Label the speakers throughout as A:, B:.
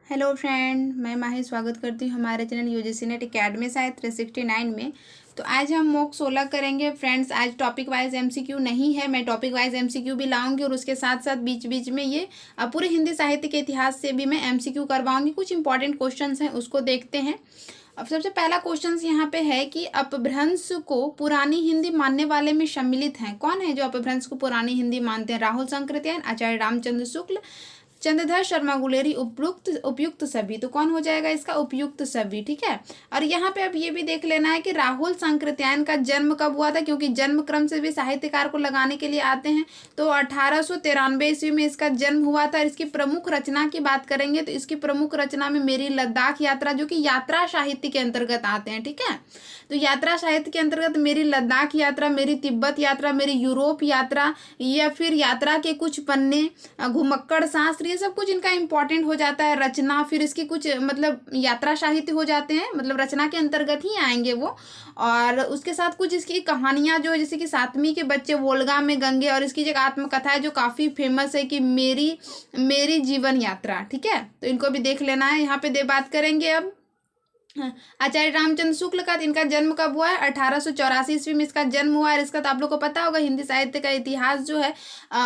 A: Hello friend, मैं माही स्वागत करती हूँ हमारे channel UGC net academy site 369 में। तो आज हम मॉक 16 करेंगे फ्रेंड्स। आज टॉपिक वाइज एमसीक्यू नहीं है, मैं टॉपिक वाइज एमसीक्यू भी लाऊंगी और उसके साथ साथ बीच बीच में ये पूरे हिंदी साहित्य के इतिहास से भी मैं एमसीक्यू करवाऊंगी। कुछ इंपॉर्टेंट क्वेश्चंस हैं, उसको देखते हैं। अब सबसे पहला क्वेश्चन यहाँ पे है कि अपभ्रंश को पुरानी हिंदी मानने वाले में सम्मिलित हैं। कौन है जो अपभ्रंश को पुरानी हिंदी मानते हैं? राहुल शंकरत्यायन, आचार्य रामचंद्र शुक्ल, चंद्रधर शर्मा गुलेरी, उपयुक्त सभी। तो कौन हो जाएगा इसका? उपयुक्त सभी। ठीक है। और यहाँ पे अब ये भी देख लेना है कि राहुल शंकरत्यायन का जन्म कब हुआ था, क्योंकि जन्म क्रम से भी साहित्यकार को लगाने के लिए आते हैं। तो 1893 ईस्वी में इसका जन्म हुआ था। इसकी प्रमुख रचना की बात करेंगे तो इसकी प्रमुख रचना में मेरी लद्दाख यात्रा, जो कि यात्रा साहित्य के अंतर्गत आते हैं। ठीक है। तो यात्रा साहित्य के अंतर्गत मेरी लद्दाख यात्रा, मेरी तिब्बत यात्रा, मेरी यूरोप यात्रा, या फिर यात्रा के कुछ पन्ने, घुमक्कड़ शास्त्र, ये सब कुछ इनका इंपॉर्टेंट हो जाता है रचना। फिर इसकी कुछ मतलब यात्रा साहित्य हो जाते हैं, मतलब रचना के अंतर्गत ही आएंगे वो। और उसके साथ कुछ इसकी कहानियां जो है, जैसे कि सातवीं के बच्चे, वोल्गा में गंगे, और इसकी जो आत्मकथा है जो काफ़ी फेमस है कि मेरी मेरी जीवन यात्रा। ठीक है। तो इनको भी देख लेना है। यहाँ पे बात करेंगे अब आचार्य रामचंद्र शुक्ल का। इनका जन्म कब हुआ है? 1884 ईस्वी में इसका जन्म हुआ है। इसका तो आप लोग को पता होगा, हिंदी साहित्य का इतिहास जो है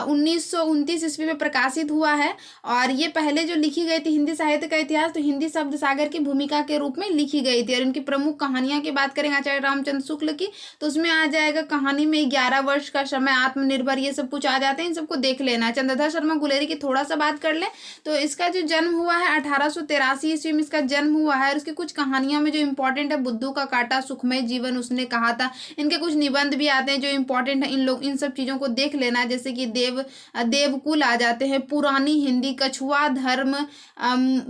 A: 1929 ईस्वी में प्रकाशित हुआ है। और ये पहले जो लिखी गई थी हिंदी साहित्य का इतिहास, तो हिंदी शब्द सागर की भूमिका के रूप में लिखी गई थी। और इनकी प्रमुख कहानियां की बात करेंगे आचार्य रामचंद्र शुक्ल की, तो उसमें आ जाएगा कहानी में 11 वर्ष का समय, आत्मनिर्भर, ये सब कुछ आ जाते हैं। इन सबको देख लेना है। चंद्रधर शर्मा गुलेरी की थोड़ा सा बात कर ले तो इसका जो जन्म हुआ है 1883 ईस्वी में इसका जन्म हुआ है। और इसकी कुछ कहानियों में जो इंपॉर्टेंट है, बुद्धू का काटा, सुखमय जीवन उसने कहा था। इनके कुछ निबंध भी आते हैं जो इंपॉर्टेंट है। इन सब चीजों को देख लेना है। जैसे कि देवकुल आ जाते हैं, पुरानी हिंदी, कछुआ धर्म,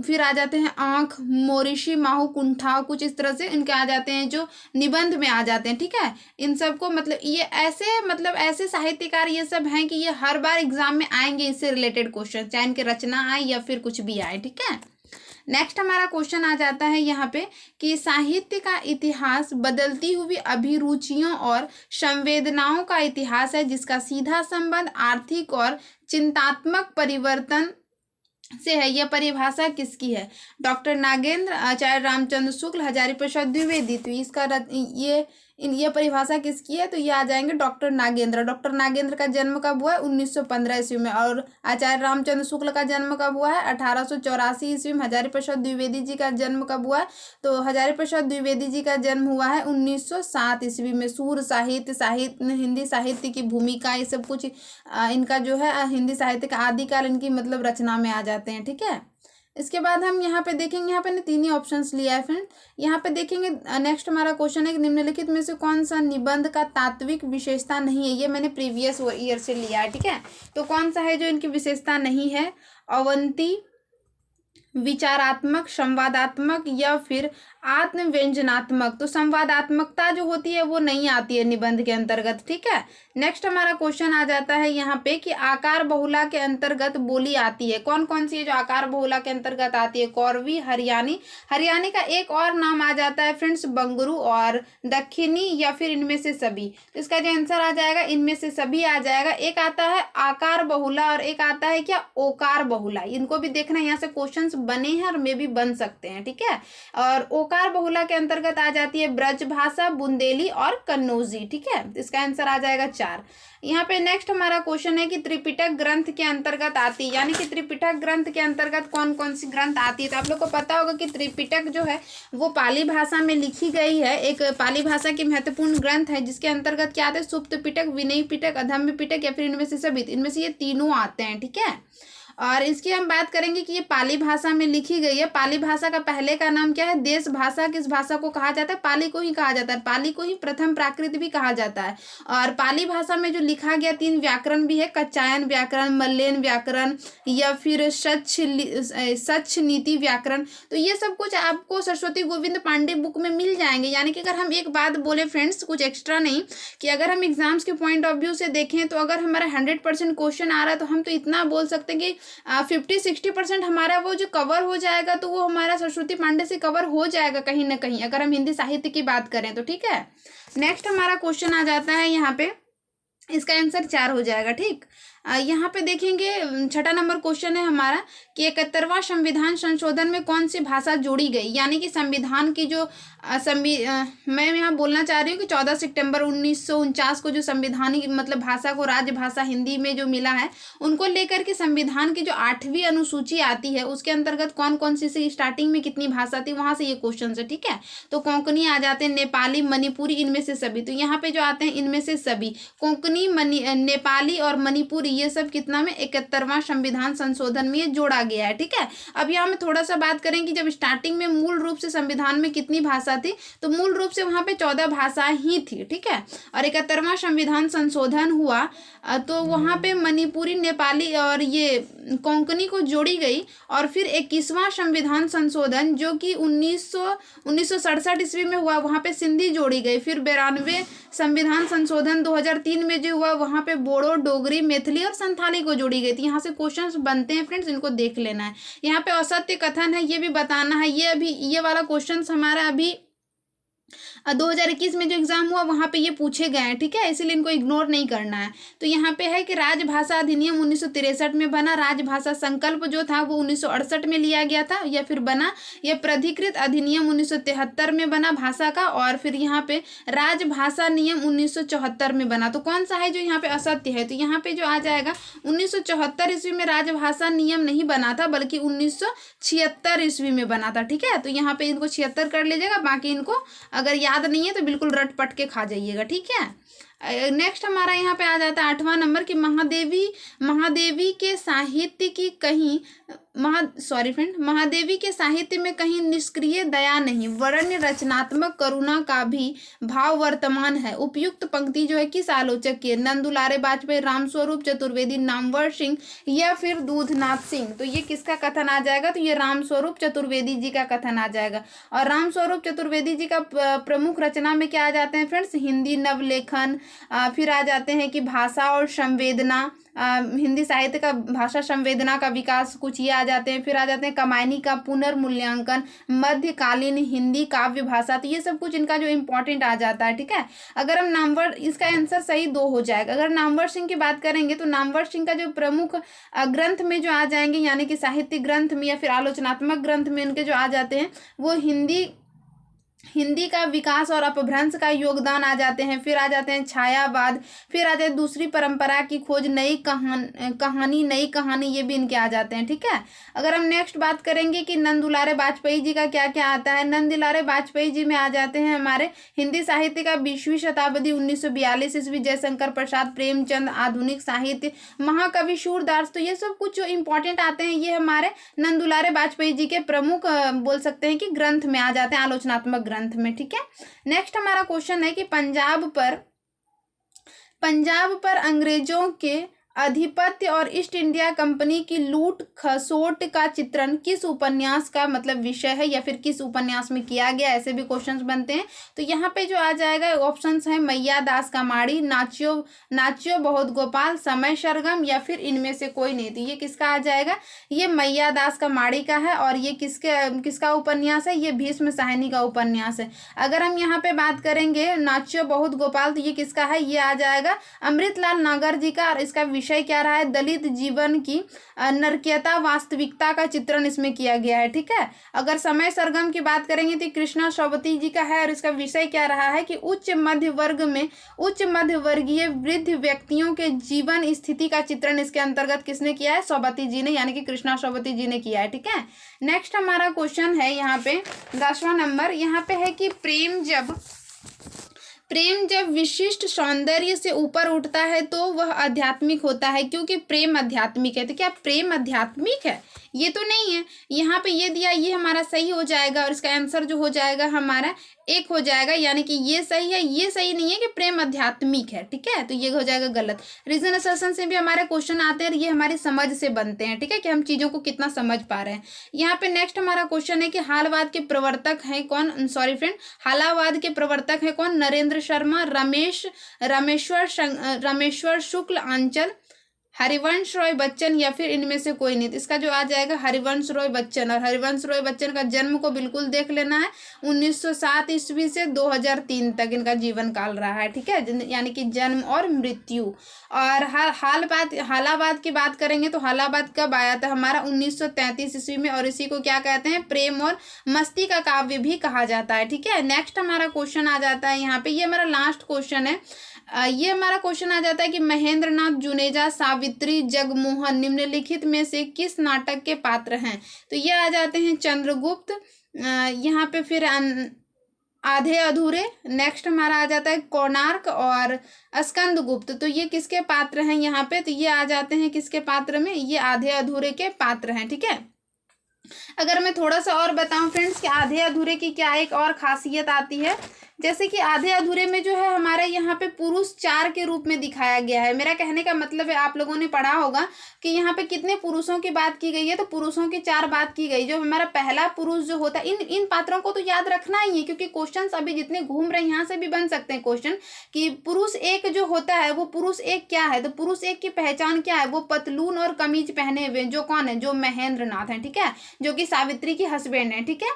A: फिर आ जाते हैं आंख, मोरिशी, माहू कुंठा, कुछ इस तरह से इनके आ जाते हैं जो निबंध में आ जाते हैं। ठीक है। इन सबको मतलब ये ऐसे साहित्यकार ये सब हैं कि ये हर बार एग्जाम में आएंगे, इससे रिलेटेड क्वेश्चन, चाहे इनके रचना आए या फिर कुछ भी आए। ठीक है। नेक्स्ट हमारा क्वेश्चन आ जाता है यहाँ पे कि साहित्य का इतिहास बदलती हुई अभिरुचियों और संवेदनाओं का इतिहास है, जिसका सीधा संबंध आर्थिक और चिंतात्मक परिवर्तन से है। यह परिभाषा किसकी है? डॉक्टर नागेंद्र, आचार्य रामचंद्र शुक्ल, हजारी प्रसाद द्विवेदी। तो ये परिभाषा किसकी है? तो ये आ जाएंगे डॉक्टर नागेंद्र। डॉक्टर नागेंद्र का जन्म कब हुआ है? 1915 ईस्वी में। और आचार्य रामचंद्र शुक्ल का जन्म कब हुआ है? 1884 ईस्वी में। हजारी प्रसाद द्विवेदी जी का जन्म कब हुआ है? तो हजारी प्रसाद द्विवेदी जी का जन्म हुआ है 1907 ईस्वी में। सूर साहित्य, हिंदी साहित्य की भूमिका, ये सब कुछ इनका जो है हिंदी साहित्य का आदिकाल इनकी मतलब रचना में आ जाते हैं। ठीक है। इसके बाद हम यहाँ पे देखेंगे, यहाँ पे ने तीन ही ऑप्शंस लिया है फ्रेंड। यहाँ पे देखेंगे नेक्स्ट हमारा क्वेश्चन है कि निम्नलिखित में से कौन सा निबंध का तात्विक विशेषता नहीं है? ये मैंने प्रीवियस ईयर से लिया है। ठीक है। तो कौन सा है जो इनकी विशेषता नहीं है? अवंती, विचारात्मक, संवादात्मक, या फिर आत्मव्यंजनात्मक। तो संवादात्मकता जो होती है वो नहीं आती है निबंध के अंतर्गत। ठीक है। नेक्स्ट हमारा क्वेश्चन आ जाता है यहाँ पे कि आकार बहुला के अंतर्गत बोली आती है। कौन कौन सी है जो आकार बहुला के अंतर्गत आती है? कौरवी, हरियाणी। हरियाणी का एक और नाम आ जाता है फ्रेंड्स बंगरू और दक्षिणी, या फिर इनमें से सभी। तो इसका जो आंसर आ जाएगा इनमें से सभी आ जाएगा। एक आता है आकार बहुला और एक आता है क्या? ओकार बहुला। इनको भी देखना, यहाँ से क्वेश्चंस बने हैं और मे भी बन सकते हैं। ठीक है। और ओकार बहुला के अंतर्गत आ जाती है ब्रज भाषा, बुंदेली और कन्नौजी। ठीक है। इसका आंसर आ जाएगा 4। यहाँ पे नेक्स्ट हमारा क्वेश्चन है कि त्रिपिटक ग्रंथ के अंतर्गत आती है, यानी कि त्रिपिटक ग्रंथ के अंतर्गत कौन कौन सी ग्रंथ आती है? तो आप लोग को पता होगा कि त्रिपिटक जो है वो पाली भाषा में लिखी गई है। एक पाली भाषा की महत्वपूर्ण ग्रंथ है, जिसके अंतर्गत क्या आते हैं? सुप्त पिटक, विनय पिटक, अधम्य पिटक, या फिर इनमें से सभी। इनमें से ये तीनों आते हैं। ठीक है। और इसकी हम बात करेंगे कि ये पाली भाषा में लिखी गई है। पाली भाषा का पहले का नाम क्या है? देश भाषा। किस भाषा को कहा जाता है? पाली को ही कहा जाता है। पाली को ही प्रथम प्राकृत भी कहा जाता है। और पाली भाषा में जो लिखा गया 3 व्याकरण भी है, कच्चायन व्याकरण, मल्लेन व्याकरण, या फिर सच नीति व्याकरण। तो ये सब कुछ आपको सरस्वती गोविंद पांडे बुक में मिल जाएंगे। यानी कि अगर हम एक बात बोले फ्रेंड्स, कुछ एक्स्ट्रा नहीं, कि अगर हम एग्जाम्स के पॉइंट ऑफ व्यू से देखें तो अगर हमारा 100% क्वेश्चन आ रहा है तो हम तो इतना बोल सकते हैं कि 50-60% हमारा वो जो कवर हो जाएगा, तो वो हमारा सरस्वती पांडे से कवर हो जाएगा कहीं ना कहीं, अगर हम हिंदी साहित्य की बात करें तो। ठीक है। नेक्स्ट हमारा क्वेश्चन आ जाता है यहाँ पे, इसका आंसर 4 हो जाएगा। ठीक। यहाँ पे देखेंगे 6 नंबर क्वेश्चन है हमारा कि 71वां संविधान संशोधन में कौन सी भाषा जोड़ी गई, यानी कि संविधान की जो मैं यहाँ बोलना चाह रही हूँ कि 14 सितंबर 1949 को जो संविधानिक मतलब भाषा को राजभाषा हिंदी में जो मिला है, उनको लेकर के संविधान की जो 8वीं अनुसूची आती है उसके अंतर्गत कौन कौन सी स्टार्टिंग में कितनी भाषा थी, वहां से ये क्वेश्चन है। ठीक है, तो कोंकणी आ जाते हैं, नेपाली, मणिपुरी, इनमें से सभी। तो यहाँ पे जो आते हैं इनमें से सभी, कोंकणी, नेपाली और मणिपुरी, ये सब कितना में 71वां संविधान संशोधन में ये जोड़ा गया है। ठीक है, अब यहाँ में थोड़ा सा बात करें कि जब स्टार्टिंग में मूल रूप से संविधान में कितनी भाषा थी, तो मूल रूप से वहां पे 14 भाषा ही थी। ठीक है, और 71वां संविधान संशोधन हुआ तो वहां पे मणिपुरी, नेपाली और ये कोंकणी को जोड़ी गई। और फिर 21वां संविधान संशोधन जो कि 1967 ईस्वी में हुआ, वहां पे सिंधी जोड़ी गई। फिर 92 संविधान संशोधन 2003 में जो हुआ, वहां पे बोडो, डोगरी, मैथिली और संथाली को जोड़ी गई थी। यहाँ से क्वेश्चंस बनते हैं फ्रेंड्स, इनको देख लेना है। यहाँ पे असत्य कथन है, ये भी बताना है। ये वाला क्वेश्चन हमारा अभी 2021 में जो एग्जाम हुआ वहां पे ये पूछे गए हैं। ठीक है, इसीलिए इनको इग्नोर नहीं करना है। तो यहाँ पे है कि राजभाषा अधिनियम 1963 में बना, राजभाषा संकल्प जो था वो 1968 में लिया गया था या फिर बना। यह प्राधिकृत अधिनियम 1973 में बना भाषा का, और फिर यहाँ पे राजभाषा नियम 1974 में बना। तो कौन सा है जो यहाँ पे असत्य है, तो यहाँ पे जो आ जाएगा 1974 ईस्वी में राजभाषा नियम नहीं बना था, बल्कि 1976 ईस्वी में बना था। ठीक है, तो यहाँ पे इनको 76 कर लीजिएगा, बाकी इनको अगर याद नहीं है तो बिल्कुल रट पट के खा जाइएगा। ठीक है, नेक्स्ट हमारा यहाँ पे आ जाता है 8वां नंबर कि महादेवी के साहित्य की कहीं महादेवी के साहित्य में कहीं निष्क्रिय दया नहीं, वरण्य रचनात्मक करुणा का भी भाव वर्तमान है। उपयुक्त पंक्ति जो है किस आलोचक की है, नंदुलारे बाजपेयी, रामस्वरूप चतुर्वेदी, नामवर सिंह या फिर दूधनाथ सिंह। तो ये किसका कथन आ जाएगा, तो ये रामस्वरूप चतुर्वेदी जी का कथन आ जाएगा। और रामस्वरूप चतुर्वेदी जी का प्रमुख रचना में क्या आ जाते हैं फ्रेंड्स, हिंदी नवलेखन, फिर आ जाते हैं कि भाषा और संवेदना, हिंदी साहित्य का भाषा संवेदना का विकास, कुछ ये आ जाते हैं। फिर आ जाते हैं कमायनी का पुनर्मूल्यांकन, मध्यकालीन हिंदी काव्य भाषा। तो ये सब कुछ इनका जो इंपॉर्टेंट आ जाता है। ठीक है, अगर हम नामवर, इसका आंसर सही 2 हो जाएगा। अगर नामवर सिंह की बात करेंगे तो नामवर सिंह का जो प्रमुख ग्रंथ में जो आ जाएंगे, यानी कि साहित्य ग्रंथ में या फिर आलोचनात्मक ग्रंथ में इनके जो आ जाते हैं वो हिंदी का विकास और अपभ्रंश का योगदान आ जाते हैं। फिर आ जाते हैं छायावाद, फिर आ जाते दूसरी परंपरा की खोज, नई कहानी, ये भी इनके आ जाते हैं। ठीक है, अगर हम नेक्स्ट बात करेंगे कि नंदुलारे बाजपेयी जी का क्या क्या आता है, नंदुलारे बाजपेयी जी में आ जाते हैं हमारे हिंदी साहित्य का 20वीं शताब्दी 1942 ईस्वी, जयशंकर प्रसाद, प्रेमचंद, आधुनिक साहित्य, महाकवि सूरदास। तो ये सब कुछ जो इंपॉर्टेंट आते हैं ये हमारे नंदुलारे बाजपेयी जी के प्रमुख बोल सकते हैं कि ग्रंथ में आ जाते हैं, आलोचनात्मक ग्रंथ में। ठीक है, नेक्स्ट हमारा क्वेश्चन है कि पंजाब पर अंग्रेजों के आधिपत्य और ईस्ट इंडिया कंपनी की लूट खसोट का चित्रण किस उपन्यास का मतलब विषय है या फिर किस उपन्यास में किया गया, ऐसे भी क्वेश्चंस बनते हैं। तो यहाँ पे जो आ जाएगा ऑप्शंस है मैया दास का माड़ी, नाच्यो बहुत गोपाल, समय सरगम या फिर इनमें से कोई नहीं। तो ये किसका आ जाएगा, ये मैया दास का माड़ी का है। और ये किसका उपन्यास है, ये भीष्म साहनी का उपन्यास है। अगर हम यहाँ पे बात करेंगे नाच्यो बहुत गोपाल, तो ये किसका है, ये आ जाएगा अमृतलाल नागर जी का। और इसका विषय क्या रहा है, दलित जीवन की नरकीयता वास्तविकता का चित्रण इसमें किया गया है। ठीक है, अगर समय सरगम की बात करेंगे तो कृष्णा शोभती जी का है। और इसका विषय क्या रहा है कि उच्च मध्य वर्गीय वृद्ध व्यक्तियों के जीवन स्थिति का चित्रण इसके अंतर्गत किसने किया है, शोभती जी ने, यानी कि कृष्णा शोभती जी ने किया है। ठीक है, नेक्स्ट हमारा क्वेश्चन है यहाँ पे 10वां नंबर, यहाँ पे है कि प्रेम जब विशिष्ट सौंदर्य से ऊपर उठता है तो वह आध्यात्मिक होता है, क्योंकि प्रेम आध्यात्मिक है। तो क्या प्रेम आध्यात्मिक है, ये तो नहीं है। यहाँ पे ये दिया, ये हमारा सही हो जाएगा और इसका आंसर जो हो जाएगा हमारा 1 हो जाएगा, यानी कि ये सही है। ये सही नहीं है कि प्रेम आध्यात्मिक है। ठीक है, तो ये हो जाएगा गलत। रीजन असर्शन से भी हमारे क्वेश्चन आते हैं और ये हमारी समझ से बनते हैं। ठीक है, कि हम चीजों को कितना समझ पा रहे हैं। यहाँ पे नेक्स्ट हमारा क्वेश्चन है कि हालवाद के प्रवर्तक है कौन, हालावाद के प्रवर्तक है कौन, नरेंद्र शर्मा, रमेश्वर शुक्ल, आंचल हरिवंश रॉय बच्चन या फिर इनमें से कोई नहीं। तो इसका जो आ जाएगा हरिवंश रॉय बच्चन। और हरिवंश रॉय बच्चन का जन्म को बिल्कुल देख लेना है, 1907 ईस्वी से 2003 तक इनका जीवन काल रहा है, ठीक है, यानी कि जन्म और मृत्यु। और हालाबाद की बात करेंगे तो हालाबाद कब आया था हमारा, 1933 ईस्वी में। और इसी को क्या कहते हैं, प्रेम और मस्ती का काव्य भी कहा जाता है, ठीक है। नेक्स्ट हमारा क्वेश्चन आ जाता है यहाँ पे, ये हमारा लास्ट क्वेश्चन है। ये हमारा क्वेश्चन आ जाता है कि महेंद्र नाथ जुनेजा, सावित्री, जगमोहन निम्नलिखित में से किस नाटक के पात्र हैं। तो ये आ जाते हैं चंद्रगुप्त, यहाँ पे फिर आधे अधूरे। नेक्स्ट हमारा आ जाता है कोणार्क और स्कंदगुप्त। तो ये किसके पात्र हैं यहाँ पे, तो ये आ जाते हैं किसके पात्र में, ये आधे अधूरे के पात्र हैं, ठीक है। अगर मैं थोड़ा सा और बताऊं फ्रेंड्स कि आधे अधूरे की क्या एक और खासियत आती है, जैसे कि आधे अधूरे में जो है हमारे यहाँ पे पुरुष 4 के रूप में दिखाया गया है। मेरा कहने का मतलब है, आप लोगों ने पढ़ा होगा कि यहाँ पे कितने पुरुषों की बात की गई है, तो पुरुषों की 4 बात की गई। जो हमारा पहला पुरुष जो होता है, इन पात्रों को तो याद रखना ही है, क्योंकि क्वेश्चन अभी जितने घूम रहे हैं यहाँ से भी बन सकते हैं क्वेश्चन कि पुरुष एक जो होता है वो पुरुष एक क्या है। तो पुरुष एक की पहचान क्या है, वो पतलून और कमीज पहने हुए, जो कौन है, जो महेंद्र नाथ है, ठीक है, जो कि सावित्री की हस्बैंड है, ठीक है।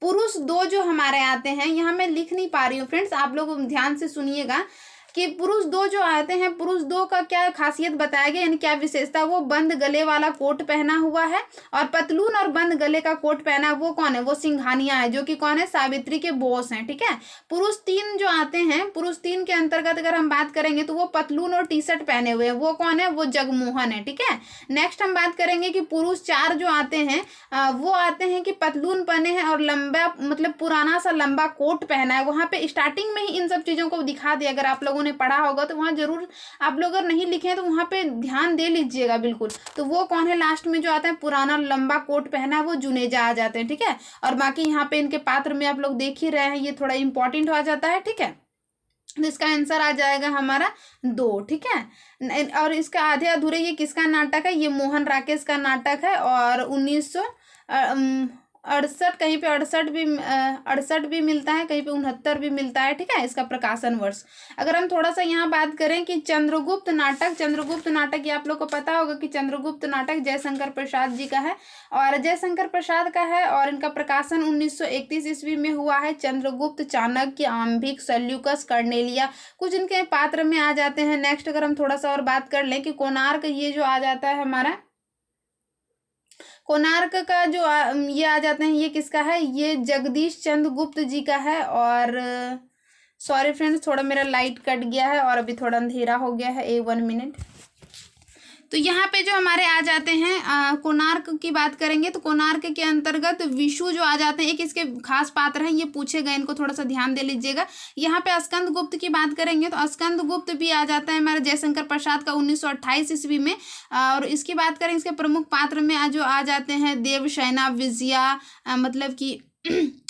A: पुरुष 2 जो हमारे आते हैं, यहाँ मैं लिख नहीं पा रही हूँ फ्रेंड्स, आप लोग ध्यान से सुनिएगा कि पुरुष 2 जो आते हैं, पुरुष 2 का क्या खासियत बताया गया, यानी क्या विशेषता, वो बंद गले वाला कोट पहना हुआ है और पतलून और बंद गले का कोट पहना, वो कौन है, वो सिंघानिया है, जो कि कौन है, सावित्री के बॉस हैं, ठीक है। पुरुष 3 जो आते हैं, पुरुष 3 के अंतर्गत अगर हम बात करेंगे तो वो पतलून और टी शर्ट पहने हुए हैं, वो कौन है, वो जगमोहन है, ठीक है। नेक्स्ट हम बात करेंगे कि पुरुष 4 जो आते हैं, वो आते हैं कि पतलून पहने हैं और लंबा, मतलब पुराना सा लंबा कोट पहना है। वहां पे स्टार्टिंग में ही इन सब चीजों को दिखा दिया, अगर आप लोगों ने पढ़ा होगा तो वहां जरूर, आप लोग अगर नहीं लिखे हैं तो वहां पे ध्यान दे लीजिएगा बिल्कुल। तो वो कौन है, लास्ट में जो आता है पुराना लंबा कोट पहना है, वो जुनेजा आ जाते हैं, ठीक है। और बाकी यहाँ पे इनके पात्र में आप लोग देख ही रहे हैं, ये थोड़ा इंपॉर्टेंट हो जाता है, ठीक है। तो इसका आंसर आ जाएगा हमारा 2, ठीक है। और इसका आधे अधूरे ये किसका नाटक है, ये मोहन राकेश का नाटक है। और 1968 कहीं पे 68 भी मिलता है, कहीं पे 69 भी मिलता है, ठीक है, इसका प्रकाशन वर्ष। अगर हम थोड़ा सा यहाँ बात करें कि चंद्रगुप्त नाटक ये आप लोग को पता होगा कि चंद्रगुप्त नाटक जयशंकर प्रसाद जी का है, और जयशंकर प्रसाद का है, और इनका प्रकाशन 1931 ईस्वी में हुआ है। चंद्रगुप्त, चाणक्य, आम्भिक, सल्यूकस, कर्नेलिया कुछ इनके पात्र में आ जाते हैं। नेक्स्ट अगर हम थोड़ा सा और बात कर लें कि कोणार्क, ये जो आ जाता है हमारा कोणार्क का जो ये आ जाते हैं, ये किसका है, ये जगदीश चंद्र गुप्त जी का है। और सॉरी फ्रेंड्स, थोड़ा मेरा लाइट कट गया है और अभी थोड़ा अंधेरा हो गया है, 1 मिनट। तो यहाँ पे जो हमारे आ जाते हैं कोणार्क की बात करेंगे तो कोणार्क के अंतर्गत विशु जो आ जाते हैं, एक इसके खास पात्र हैं, ये पूछे गए, इनको थोड़ा सा ध्यान दे लीजिएगा। यहाँ पे स्कंदगुप्त की बात करेंगे तो स्कंदगुप्त भी आ जाता है हमारे जयशंकर प्रसाद का 1928 ईस्वी में। और इसकी बात करें, इसके प्रमुख पात्र में जो आ जाते हैं देवसेना, विजया, मतलब कि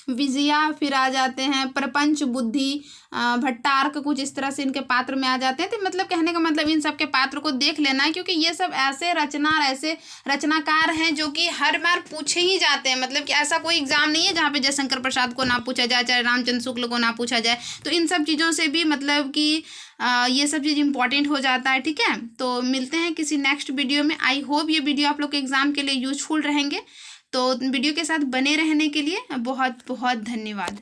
A: विजया, फिर आ जाते हैं प्रपंच बुद्धि, भट्टार्क, कुछ इस तरह से इनके पात्र में आ जाते हैं। तो मतलब कहने का मतलब इन सब के पात्र को देख लेना है, क्योंकि ये सब ऐसे रचनाकार हैं जो कि हर बार पूछे ही जाते हैं। मतलब कि ऐसा कोई एग्जाम नहीं है जहाँ पे जयशंकर प्रसाद को ना पूछा जाए, चाहे रामचंद्र शुक्ल को ना पूछा जाए। तो इन सब चीज़ों से भी मतलब कि ये सब चीज़ इंपॉर्टेंट हो जाता है, ठीक है। तो मिलते हैं किसी नेक्स्ट वीडियो में। आई होप ये वीडियो आप लोग के एग्जाम के लिए यूजफुल रहेंगे। तो वीडियो के साथ बने रहने के लिए बहुत बहुत धन्यवाद।